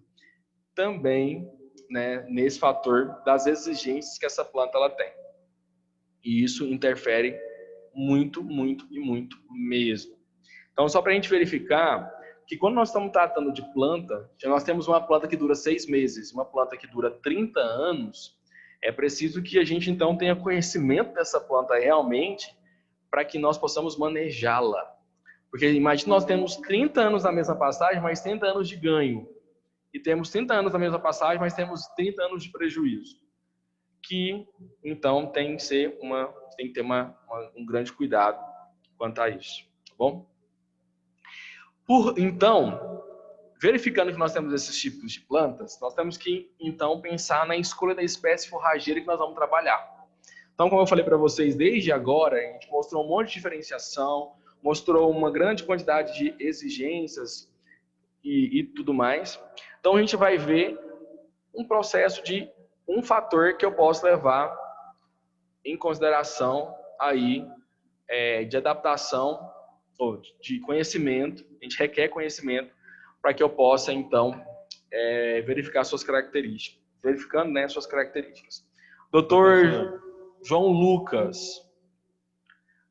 também, né, nesse fator das exigências que essa planta ela tem. E isso interfere muito, muito e muito mesmo. Então, só para a gente verificar que quando nós estamos tratando de planta, já nós temos uma planta que dura 6 meses, uma planta que dura 30 anos, é preciso que a gente, então, tenha conhecimento dessa planta realmente para que nós possamos manejá-la. Porque imagine nós temos 30 anos na mesma passagem, mas 30 anos de ganho. E temos 30 anos na mesma passagem, mas temos 30 anos de prejuízo. Que, então, tem que ter um grande cuidado quanto a isso. Tá bom? Então, verificando que nós temos esses tipos de plantas, nós temos que, então, pensar na escolha da espécie forrageira que nós vamos trabalhar. Então, como eu falei para vocês, desde agora, a gente mostrou um monte de diferenciação, mostrou uma grande quantidade de exigências e tudo mais. Então, a gente vai ver um processo de um fator que eu posso levar em consideração aí de adaptação ou de conhecimento. A gente requer conhecimento para que eu possa, então, verificar suas características. Verificando, né, suas características. Doutor João Lucas.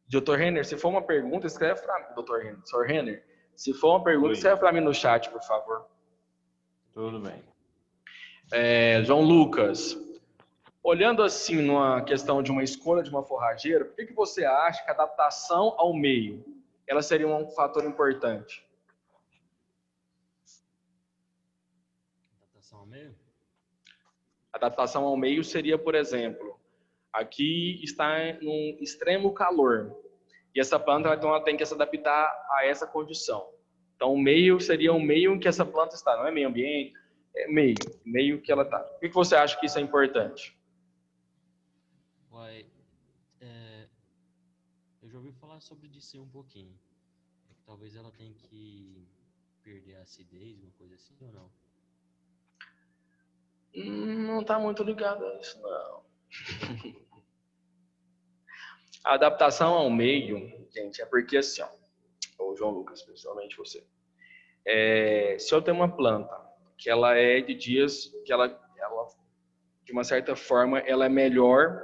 Dr. Renner, se for uma pergunta, escreve para mim, Dr. Renner. Sr. Renner, se for uma pergunta, escreve para mim no chat, por favor. Tudo bem. João Lucas, olhando assim numa questão de uma escolha de uma forrageira, por que você acha que a adaptação ao meio ela seria um fator importante? Adaptação ao meio? Adaptação ao meio seria, por exemplo, aqui está num extremo calor e essa planta então, ela tem que se adaptar a essa condição. Então, o meio seria o meio em que essa planta está, não é meio ambiente, é meio que ela está. Por que você acha que isso é importante? Eu já ouvi falar sobre disso um pouquinho. É que talvez ela tenha que perder a acidez, uma coisa assim, ou não? Não está muito ligado a isso, não. A adaptação ao meio, gente, é porque assim, o João Lucas, principalmente você. Se eu tenho uma planta que ela é de dias que ela de uma certa forma ela é melhor,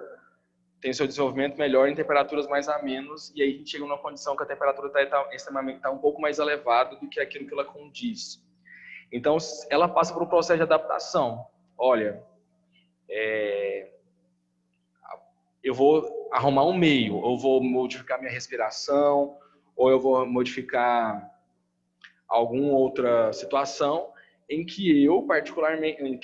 tem seu desenvolvimento melhor em temperaturas mais amenas, e aí a gente chega numa condição que a temperatura está um pouco mais elevada do que aquilo que ela condiz. Então ela passa por um processo de adaptação. Olha, eu vou arrumar um meio, ou vou modificar minha respiração, ou eu vou modificar alguma outra situação em que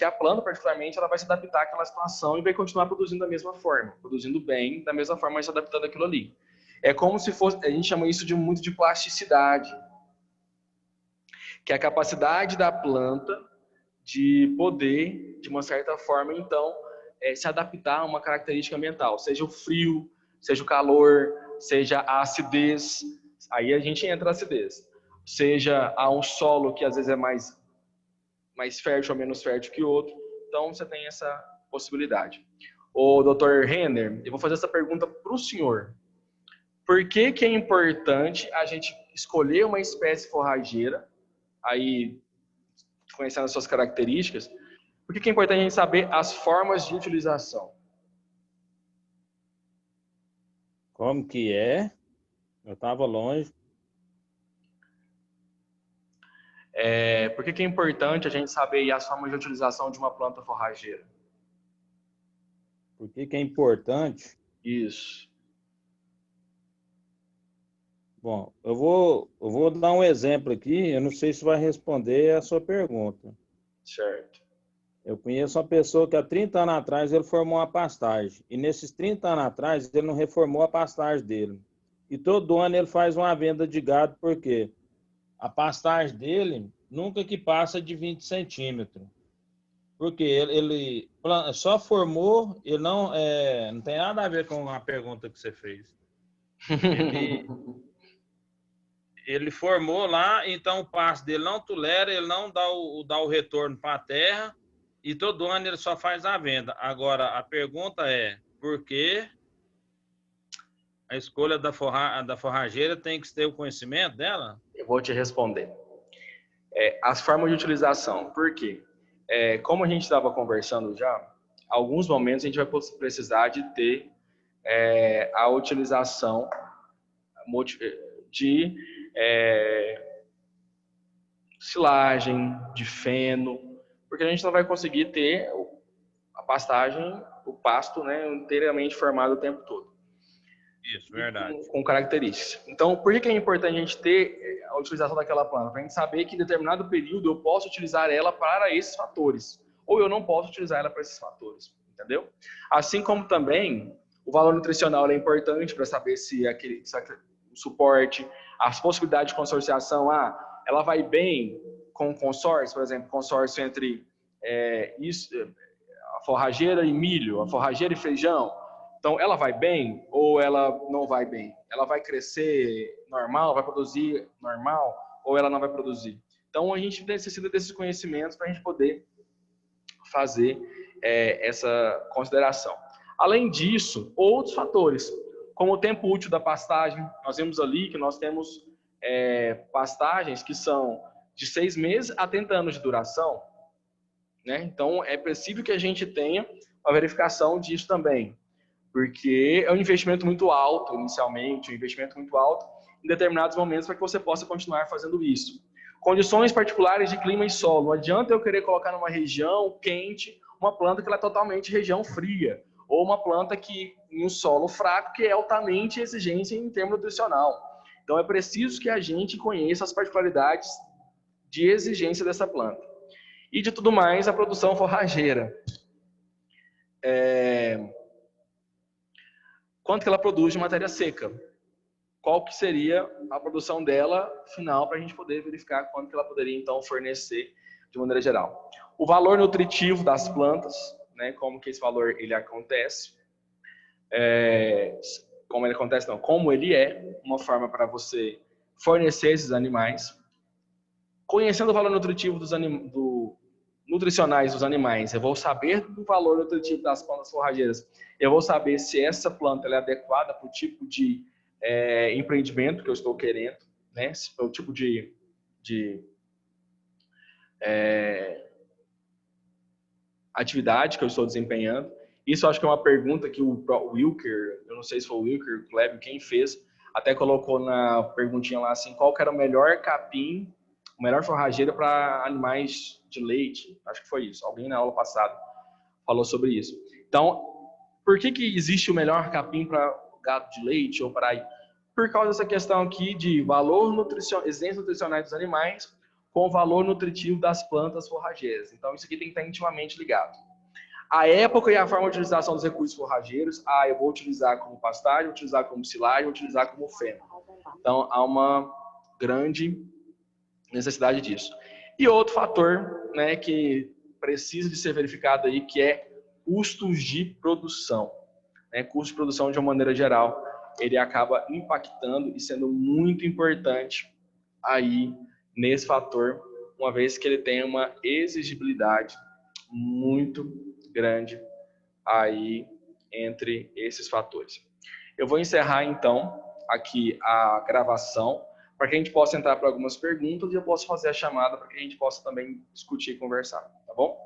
a planta particularmente, ela vai se adaptar àquela situação e vai continuar produzindo da mesma forma, produzindo bem, da mesma forma, mas se adaptando àquilo ali. É como se fosse, a gente chama isso muito de plasticidade, que é a capacidade da planta de poder, de uma certa forma, então, se adaptar a uma característica ambiental, seja o frio, seja o calor, seja a acidez, aí a gente entra na acidez, seja a um solo que às vezes é mais fértil ou menos fértil que o outro, então você tem essa possibilidade. O Dr. Renner, eu vou fazer essa pergunta para o senhor. Por que é importante a gente escolher uma espécie forrageira, aí conhecendo as suas características, por que é importante a gente saber as formas de utilização? Como que é? Eu estava longe. Por que é importante a gente saber as formas de utilização de uma planta forrageira? Por que é importante? Isso. Bom, eu vou dar um exemplo aqui, eu não sei se vai responder a sua pergunta. Certo. Eu conheço uma pessoa que há 30 anos atrás ele formou uma pastagem, e nesses 30 anos atrás ele não reformou a pastagem dele. E todo ano ele faz uma venda de gado, por quê? A pastagem dele nunca que passa de 20 centímetros. Porque ele só formou, ele não tem nada a ver com a pergunta que você fez. ele formou lá, então o pasto dele não tolera, ele não dá o retorno para a terra e todo ano ele só faz a venda. Agora, a pergunta é, por que a escolha da forrageira tem que ter o conhecimento dela? Eu vou te responder. As formas de utilização. Por quê? Como a gente estava conversando já, alguns momentos a gente vai precisar de ter a utilização de silagem, de feno, porque a gente não vai conseguir ter a pastagem, o pasto, né, inteiramente formado o tempo todo. Isso, verdade. Com características. Então, por que é importante a gente ter a utilização daquela planta? Para a gente saber que em determinado período eu posso utilizar ela para esses fatores, ou eu não posso utilizar ela para esses fatores, entendeu? Assim como também o valor nutricional é importante para saber se o suporte, as possibilidades de consorciação, ela vai bem com o consórcio, por exemplo, consórcio entre a forrageira e milho, a forrageira e feijão. Então, ela vai bem ou ela não vai bem? Ela vai crescer normal, vai produzir normal ou ela não vai produzir? Então, a gente necessita desses conhecimentos para a gente poder fazer essa consideração. Além disso, outros fatores, como o tempo útil da pastagem. Nós vemos ali que nós temos pastagens que são de 6 meses a 30 anos de duração, né? Então, é preciso que a gente tenha a verificação disso também, porque é um investimento muito alto inicialmente, um investimento muito alto em determinados momentos para que você possa continuar fazendo isso. Condições particulares de clima e solo. Não adianta eu querer colocar numa região quente uma planta que ela é totalmente região fria, ou uma planta que em um solo fraco que é altamente exigente em termos nutricional. Então é preciso que a gente conheça as particularidades de exigência dessa planta. E de tudo mais, a produção forrageira. Quanto que ela produz de matéria seca? Qual que seria a produção dela final para a gente poder verificar quanto que ela poderia então fornecer de maneira geral. O valor nutritivo das plantas, né? Como que esse valor ele acontece? Como ele acontece não? Como ele é uma forma para você fornecer esses animais. Conhecendo o valor nutritivo nutricionais dos animais, eu vou saber do valor nutritivo das plantas forrageiras. Eu vou saber se essa planta ela é adequada para o tipo de empreendimento que eu estou querendo, né? Se é o tipo de atividade que eu estou desempenhando. Isso eu acho que é uma pergunta que o Wilker, eu não sei se foi o Wilker, o Clébio, quem fez, até colocou na perguntinha lá assim, qual que era o melhor capim, a melhor forrageira para animais de leite. Acho que foi isso. Alguém na aula passada falou sobre isso. Então, por que existe o melhor capim para gado de leite ou para... Por causa dessa questão aqui de valor exigências nutricionais dos animais com o valor nutritivo das plantas forrageiras. Então, isso aqui tem que estar intimamente ligado. A época e a forma de utilização dos recursos forrageiros, eu vou utilizar como pastagem, vou utilizar como silagem, vou utilizar como feno. Então, há uma grande necessidade disso. E outro fator, né, que precisa de ser verificado aí, que é custos de produção. Né? Custo de produção, de uma maneira geral, ele acaba impactando e sendo muito importante aí nesse fator, uma vez que ele tem uma exigibilidade muito grande aí entre esses fatores. Eu vou encerrar, então, aqui a gravação, para que a gente possa entrar para algumas perguntas e eu posso fazer a chamada para que a gente possa também discutir e conversar, tá bom?